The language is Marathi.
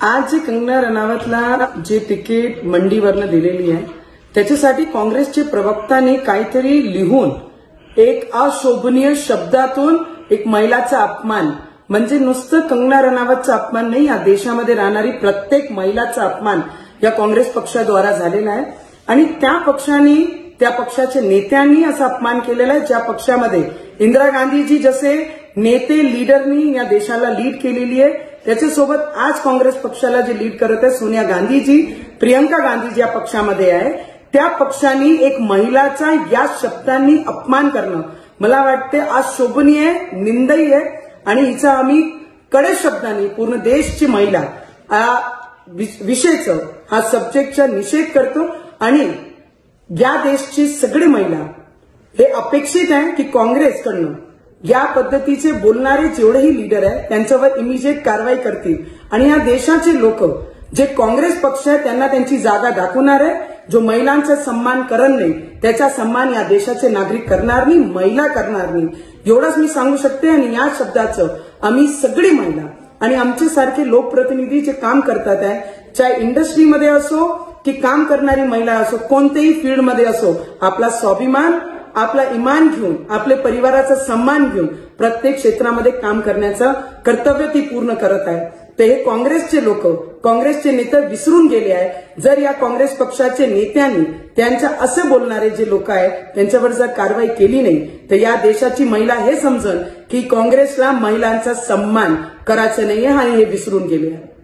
आज जे कंगना रनावतला जे तिकीट मंडीवरनं दिलेली आहे त्याच्यासाठी काँग्रेसचे प्रवक्त्यांनी काहीतरी लिहून एक अशोभनीय शब्दातून एक महिलाचा अपमान म्हणजे नुसतं कंगना रनावतचा अपमान नाही, या देशामध्ये राहणारी प्रत्येक महिलाचा अपमान या काँग्रेस पक्षाद्वारा झालेला आहे। आणि त्या पक्षाच्या नेत्यांनी असा अपमान केलेला आहे ज्या पक्षामध्ये इंदिरा गांधीजी जसे नेते लीडरनी या देशाला लीड केलेली आहे, त्याच्यासोबत आज काँग्रेस पक्षाला जे लीड करत आहे सोनिया गांधीजी, प्रियंका गांधी या पक्षामध्ये आहे, त्या पक्षांनी एक महिलाचा या शब्दांनी अपमान करणं मला वाटते आज शोभनीय आहे, निंदनीय आहे आणि हिचा आम्ही कडक शब्दांनी पूर्ण देशची महिला विषयचं हा सब्जेक्टचा निषेध करतो। आणि या देशची सगळी महिला हे अपेक्षित आहे की काँग्रेसकडनं या पद्धतीचे बोलणारे जेवढेही लीडर आहे त्यांच्यावर इमिजिएट कारवाई करतील आणि या देशाचे लोक जे काँग्रेस पक्ष आहे त्यांना त्यांची जागा दाखवणार आहे। जो महिलांचा सन्मान करत नाही त्याचा सन्मान या देशाचे नागरिक करणार नाही, महिला करणार नाही, एवढंच मी सांगू शकते। आणि या शब्दाचं आम्ही सगळी महिला आणि आमचे सारखे लोकप्रतिनिधी जे काम करतात आहे, चाहे इंडस्ट्रीमध्ये असो की काम करणारी महिला असो, कोणत्याही फील्डमध्ये असो, आपला स्वाभिमान आपला इमान घेऊन आपले परिवाराचा सन्मान घेऊन प्रत्येक क्षेत्रामध्ये काम करण्याचं कर्तव्य ती पूर्ण करत आहे। तर हे काँग्रेसचे लोक, काँग्रेसचे नेते विसरून गेले आहे। जर या काँग्रेस पक्षाचे नेत्यांनी त्यांच्या असे बोलणारे जे लोक आहेत त्यांच्यावर जर कारवाई केली नाही तर या देशाची महिला हे समजन की काँग्रेसला महिलांचा सन्मान करायचा नाहीये आणि हे विसरून गेले आहे।